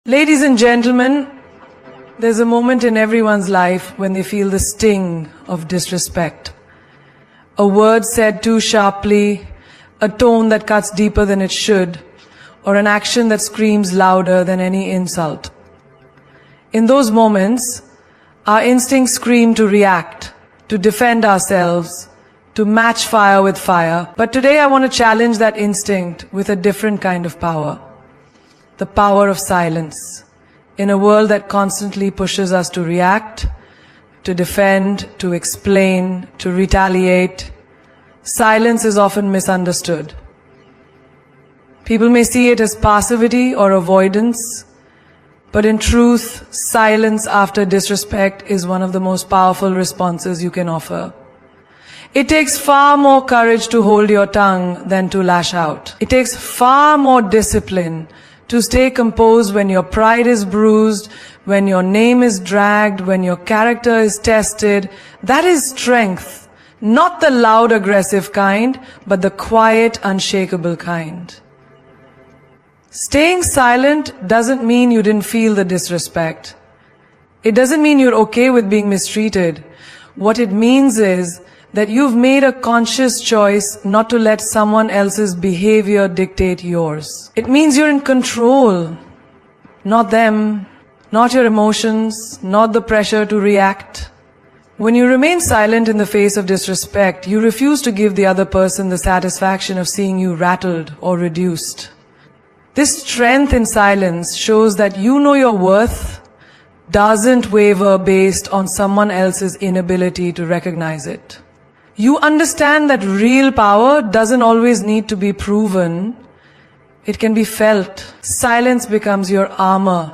Ladies and gentlemen, there's a moment in everyone's life when they feel the sting of disrespect. A word said too sharply, a tone that cuts deeper than it should, or an action that screams louder than any insult. In those moments, our instincts scream to react, to defend ourselves, to match fire with fire. But today I want to challenge that instinct with a different kind of power. The power of silence. In a world that constantly pushes us to react, to defend, to explain, to retaliate, silence is often misunderstood. People may see it as passivity or avoidance, but in truth, silence after disrespect is one of the most powerful responses you can offer. It takes far more courage to hold your tongue than to lash out. It takes far more discipline to stay composed when your pride is bruised, when your name is dragged, when your character is tested. That is strength, not the loud, aggressive kind, but the quiet, unshakable kind. Staying silent doesn't mean you didn't feel the disrespect. It doesn't mean you're okay with being mistreated. What it means is that you've made a conscious choice not to let someone else's behavior dictate yours. It means you're in control, not them, not your emotions, not the pressure to react. When you remain silent in the face of disrespect, you refuse to give the other person the satisfaction of seeing you rattled or reduced. This strength in silence shows that you know your worth doesn't waver based on someone else's inability to recognize it. You understand that real power doesn't always need to be proven. It can be felt. Silence becomes your armor,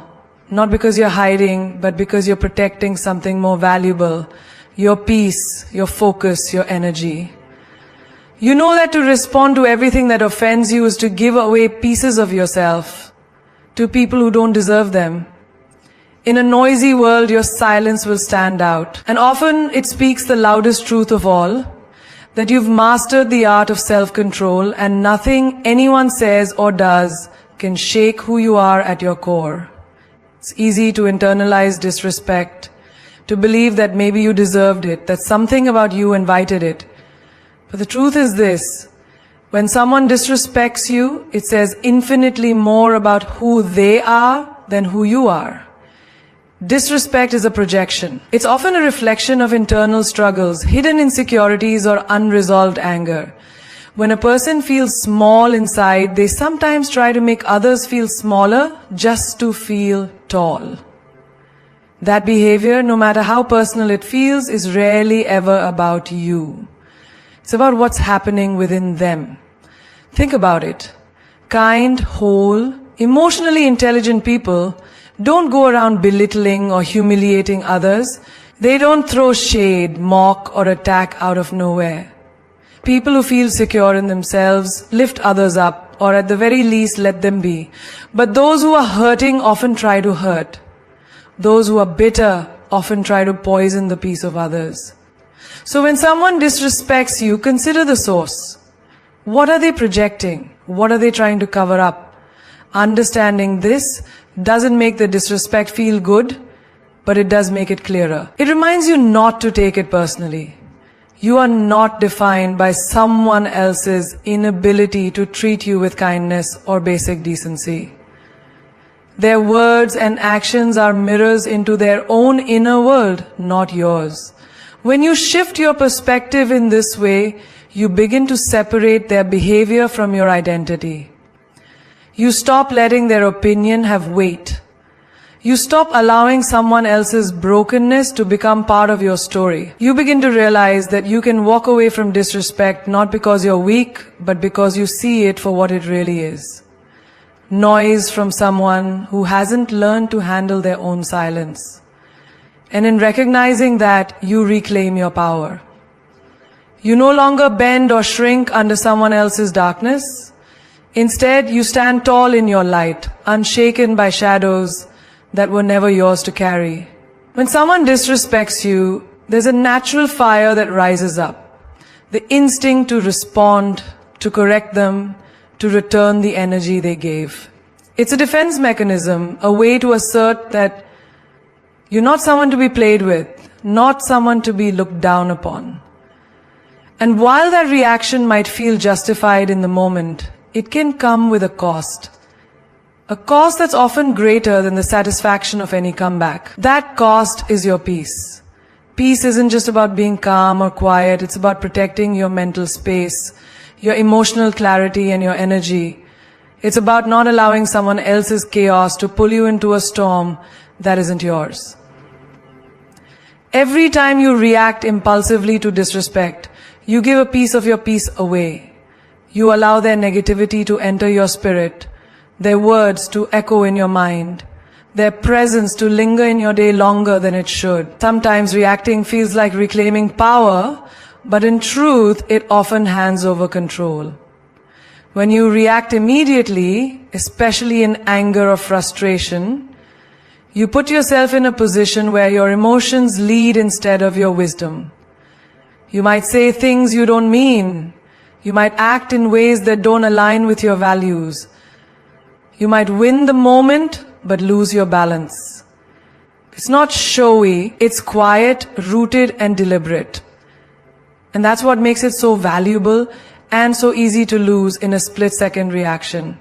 not because you're hiding, but because you're protecting something more valuable. Your peace, your focus, your energy. You know that to respond to everything that offends you is to give away pieces of yourself to people who don't deserve them. In a noisy world, your silence will stand out. And often it speaks the loudest truth of all, that you've mastered the art of self-control and nothing anyone says or does can shake who you are at your core. It's easy to internalize disrespect, to believe that maybe you deserved it, that something about you invited it. But the truth is this, when someone disrespects you, it says infinitely more about who they are than who you are. Disrespect is a projection. It's often a reflection of internal struggles, hidden insecurities, or unresolved anger. When a person feels small inside, they sometimes try to make others feel smaller just to feel tall. That behavior, no matter how personal it feels, is rarely ever about you. It's about what's happening within them. Think about it. Kind, whole, emotionally intelligent people don't go around belittling or humiliating others. They don't throw shade, mock, or attack out of nowhere. People who feel secure in themselves lift others up, or at the very least let them be. But those who are hurting often try to hurt. Those who are bitter often try to poison the peace of others. So when someone disrespects you, consider the source. What are they projecting? What are they trying to cover up? Understanding this doesn't make the disrespect feel good, but it does make it clearer. It reminds you not to take it personally. You are not defined by someone else's inability to treat you with kindness or basic decency. Their words and actions are mirrors into their own inner world, not yours. When you shift your perspective in this way, you begin to separate their behavior from your identity. You stop letting their opinion have weight. You stop allowing someone else's brokenness to become part of your story. You begin to realize that you can walk away from disrespect not because you're weak, but because you see it for what it really is. Noise from someone who hasn't learned to handle their own silence. And in recognizing that, you reclaim your power. You no longer bend or shrink under someone else's darkness. Instead, you stand tall in your light, unshaken by shadows that were never yours to carry. When someone disrespects you, there's a natural fire that rises up. The instinct to respond, to correct them, to return the energy they gave. It's a defense mechanism, a way to assert that you're not someone to be played with, not someone to be looked down upon. And while that reaction might feel justified in the moment, it can come with a cost. A cost that's often greater than the satisfaction of any comeback. That cost is your peace. Peace isn't just about being calm or quiet, it's about protecting your mental space, your emotional clarity and your energy. It's about not allowing someone else's chaos to pull you into a storm that isn't yours. Every time you react impulsively to disrespect, you give a piece of your peace away. You allow their negativity to enter your spirit, their words to echo in your mind, their presence to linger in your day longer than it should. Sometimes reacting feels like reclaiming power, but in truth, it often hands over control. When you react immediately, especially in anger or frustration, you put yourself in a position where your emotions lead instead of your wisdom. You might say things you don't mean. You might act in ways that don't align with your values. You might win the moment, but lose your balance. It's not showy, it's quiet, rooted, and deliberate. And that's what makes it so valuable and so easy to lose in a split-second reaction.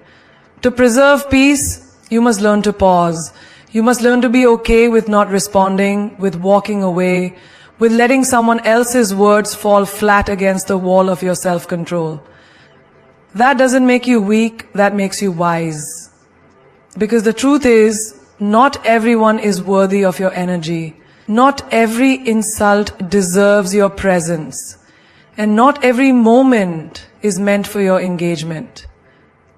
To preserve peace, you must learn to pause. You must learn to be okay with not responding, with walking away, with letting someone else's words fall flat against the wall of your self-control. That doesn't make you weak, that makes you wise. Because the truth is, not everyone is worthy of your energy. Not every insult deserves your presence. And not every moment is meant for your engagement.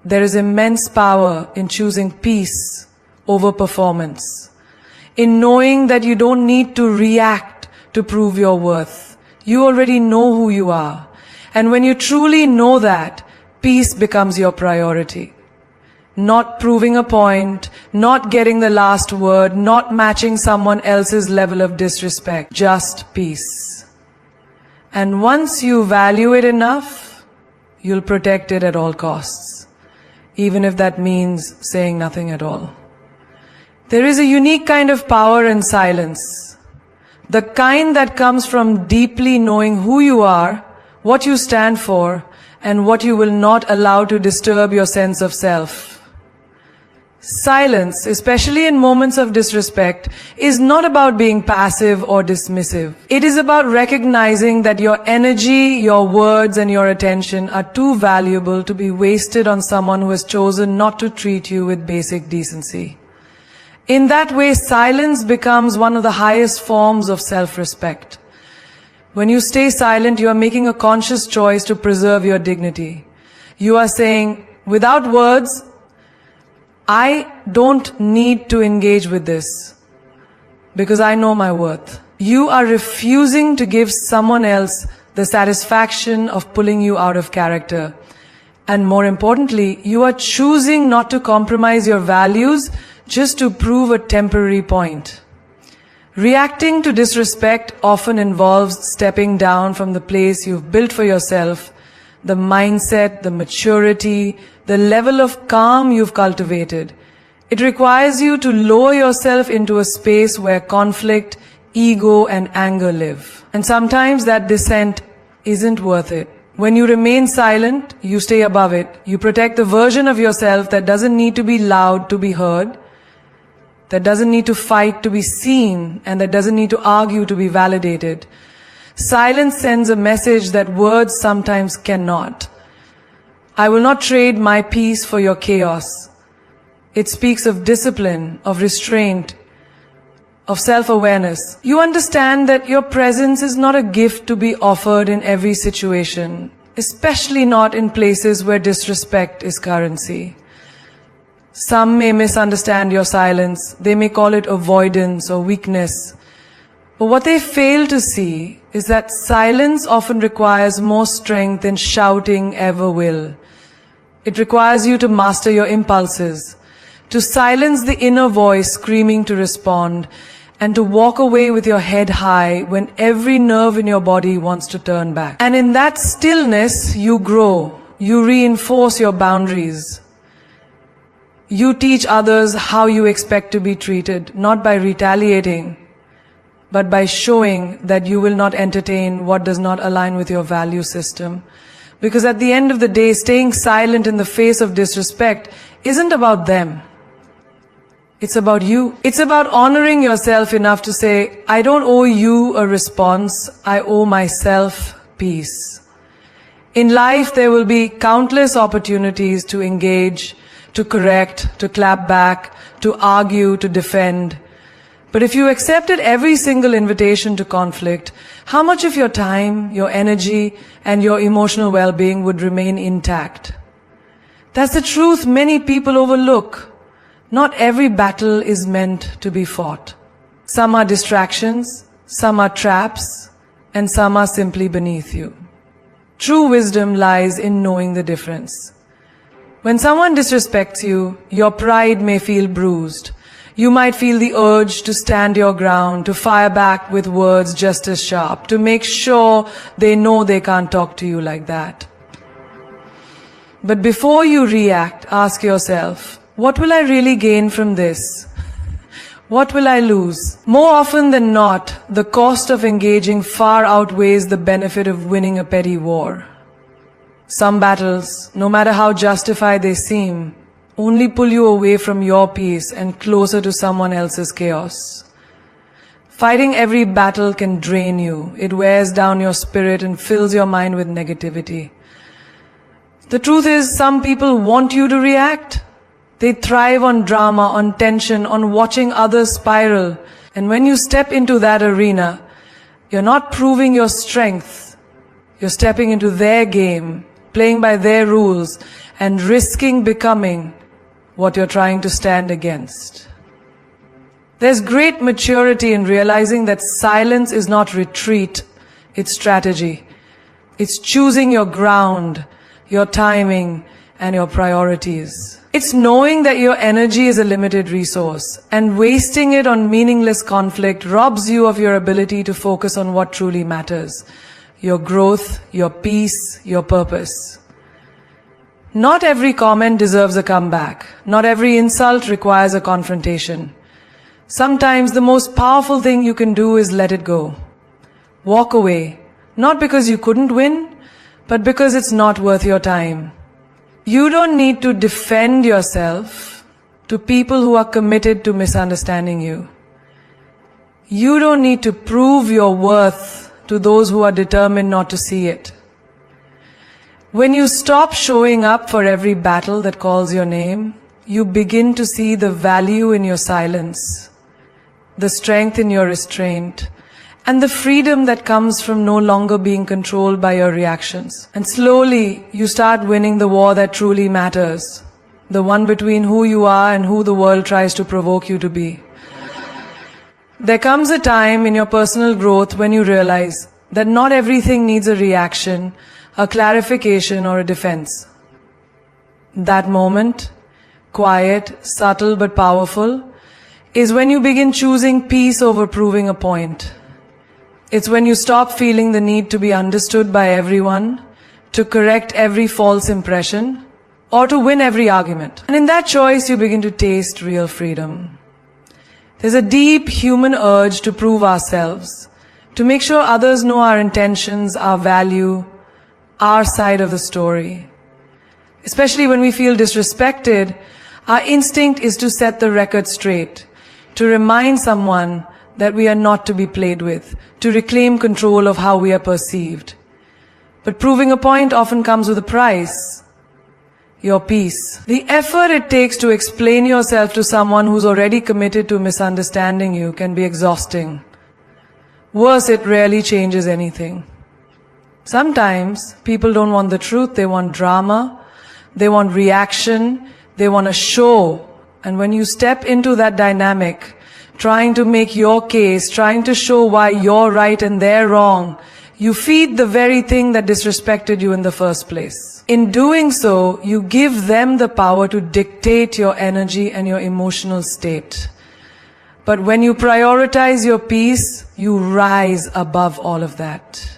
There is immense power in choosing peace over performance. In knowing that you don't need to react to prove your worth. You already know who you are. And when you truly know that, peace becomes your priority. Not proving a point, not getting the last word, not matching someone else's level of disrespect. Just peace. And once you value it enough, you'll protect it at all costs. Even if that means saying nothing at all. There is a unique kind of power in silence. The kind that comes from deeply knowing who you are, what you stand for, and what you will not allow to disturb your sense of self. Silence, especially in moments of disrespect, is not about being passive or dismissive. It is about recognizing that your energy, your words, and your attention are too valuable to be wasted on someone who has chosen not to treat you with basic decency. In that way, silence becomes one of the highest forms of self-respect. When you stay silent, you are making a conscious choice to preserve your dignity. You are saying, without words, I don't need to engage with this because I know my worth. You are refusing to give someone else the satisfaction of pulling you out of character. And more importantly, you are choosing not to compromise your values just to prove a temporary point. Reacting to disrespect often involves stepping down from the place you've built for yourself, the mindset, the maturity, the level of calm you've cultivated. It requires you to lower yourself into a space where conflict, ego, and anger live. And sometimes that descent isn't worth it. When you remain silent, you stay above it. You protect the version of yourself that doesn't need to be loud to be heard, that doesn't need to fight to be seen, and that doesn't need to argue to be validated. Silence sends a message that words sometimes cannot. I will not trade my peace for your chaos. It speaks of discipline, of restraint, of self-awareness. You understand that your presence is not a gift to be offered in every situation, especially not in places where disrespect is currency. Some may misunderstand your silence. They may call it avoidance or weakness. But what they fail to see is that silence often requires more strength than shouting ever will. It requires you to master your impulses, to silence the inner voice screaming to respond, and to walk away with your head high when every nerve in your body wants to turn back. And in that stillness, you grow. You reinforce your boundaries. You teach others how you expect to be treated, not by retaliating, but by showing that you will not entertain what does not align with your value system. Because at the end of the day, staying silent in the face of disrespect isn't about them. It's about you. It's about honoring yourself enough to say, I don't owe you a response, I owe myself peace. In life, there will be countless opportunities to engage, to correct, to clap back, to argue, to defend. But if you accepted every single invitation to conflict, how much of your time, your energy, and your emotional well-being would remain intact? That's the truth many people overlook. Not every battle is meant to be fought. Some are distractions, some are traps, and some are simply beneath you. True wisdom lies in knowing the difference. When someone disrespects you, your pride may feel bruised. You might feel the urge to stand your ground, to fire back with words just as sharp, to make sure they know they can't talk to you like that. But before you react, ask yourself, what will I really gain from this? What will I lose? More often than not, the cost of engaging far outweighs the benefit of winning a petty war. Some battles, no matter how justified they seem, only pull you away from your peace and closer to someone else's chaos. Fighting every battle can drain you. It wears down your spirit and fills your mind with negativity. The truth is, some people want you to react. They thrive on drama, on tension, on watching others spiral. And when you step into that arena, you're not proving your strength. You're stepping into their game, playing by their rules, and risking becoming what you're trying to stand against. There's great maturity in realizing that silence is not retreat, it's strategy. It's choosing your ground, your timing, and your priorities. It's knowing that your energy is a limited resource, and wasting it on meaningless conflict robs you of your ability to focus on what truly matters: your growth, your peace, your purpose. Not every comment deserves a comeback. Not every insult requires a confrontation. Sometimes the most powerful thing you can do is let it go. Walk away, not because you couldn't win, but because it's not worth your time. You don't need to defend yourself to people who are committed to misunderstanding you. You don't need to prove your worth to those who are determined not to see it. When you stop showing up for every battle that calls your name, you begin to see the value in your silence, the strength in your restraint, and the freedom that comes from no longer being controlled by your reactions. And slowly, you start winning the war that truly matters, the one between who you are and who the world tries to provoke you to be. There comes a time in your personal growth when you realize that not everything needs a reaction, a clarification, or a defense. That moment, quiet, subtle but powerful, is when you begin choosing peace over proving a point. It's when you stop feeling the need to be understood by everyone, to correct every false impression, or to win every argument. And in that choice, you begin to taste real freedom. There's a deep human urge to prove ourselves, to make sure others know our intentions, our value, our side of the story. Especially when we feel disrespected, our instinct is to set the record straight, to remind someone that we are not to be played with, to reclaim control of how we are perceived. But proving a point often comes with a price: your peace. The effort it takes to explain yourself to someone who's already committed to misunderstanding you can be exhausting. Worse, it rarely changes anything. Sometimes people don't want the truth, they want drama, they want reaction, they want a show. And when you step into that dynamic, trying to make your case, trying to show why you're right and they're wrong, you feed the very thing that disrespected you in the first place. In doing so, you give them the power to dictate your energy and your emotional state. But when you prioritize your peace, you rise above all of that.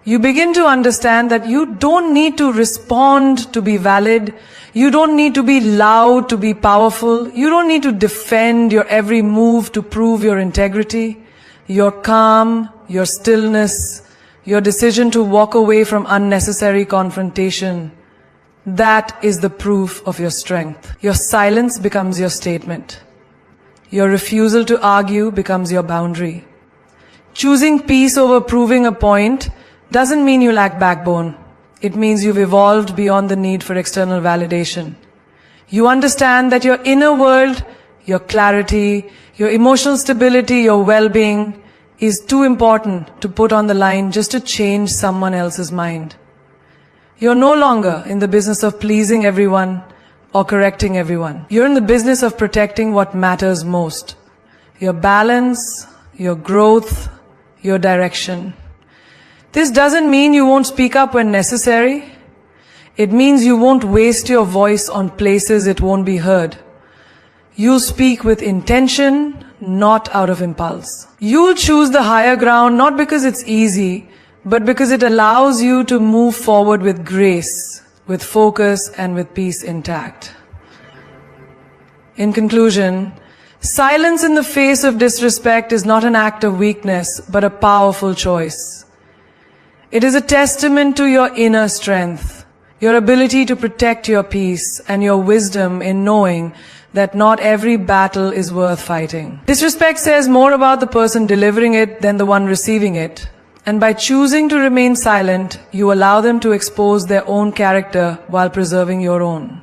You begin to understand that you don't need to respond to be valid. You don't need to be loud to be powerful. You don't need to defend your every move to prove your integrity. Your calm, your stillness, your decision to walk away from unnecessary confrontation, that is the proof of your strength. Your silence becomes your statement. Your refusal to argue becomes your boundary. Choosing peace over proving a point doesn't mean you lack backbone. It means you've evolved beyond the need for external validation. You understand that your inner world, your clarity, your emotional stability, your well-being is too important to put on the line just to change someone else's mind. You're no longer in the business of pleasing everyone or correcting everyone. You're in the business of protecting what matters most. Your balance, your growth, your direction. This doesn't mean you won't speak up when necessary. It means you won't waste your voice on places it won't be heard. You'll speak with intention, not out of impulse. You'll choose the higher ground not because it's easy, but because it allows you to move forward with grace, with focus, and with peace intact. In conclusion, silence in the face of disrespect is not an act of weakness, but a powerful choice. It is a testament to your inner strength, your ability to protect your peace, and your wisdom in knowing that not every battle is worth fighting. Disrespect says more about the person delivering it than the one receiving it. And by choosing to remain silent, you allow them to expose their own character while preserving your own.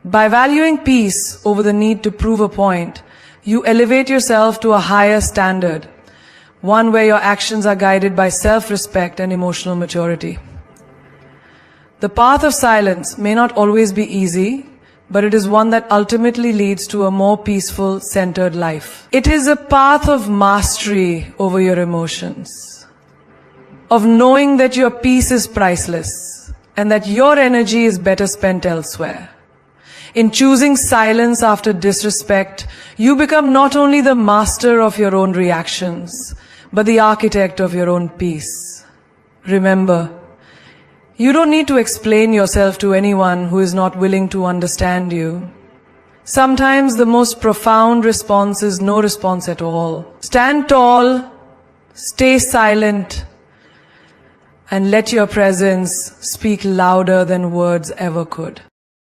By valuing peace over the need to prove a point, you elevate yourself to a higher standard, one where your actions are guided by self-respect and emotional maturity. The path of silence may not always be easy, but it is one that ultimately leads to a more peaceful, centered life. It is a path of mastery over your emotions, of knowing that your peace is priceless and that your energy is better spent elsewhere. In choosing silence after disrespect, you become not only the master of your own reactions, but the architect of your own peace. Remember, you don't need to explain yourself to anyone who is not willing to understand you. Sometimes the most profound response is no response at all. Stand tall, stay silent, and let your presence speak louder than words ever could.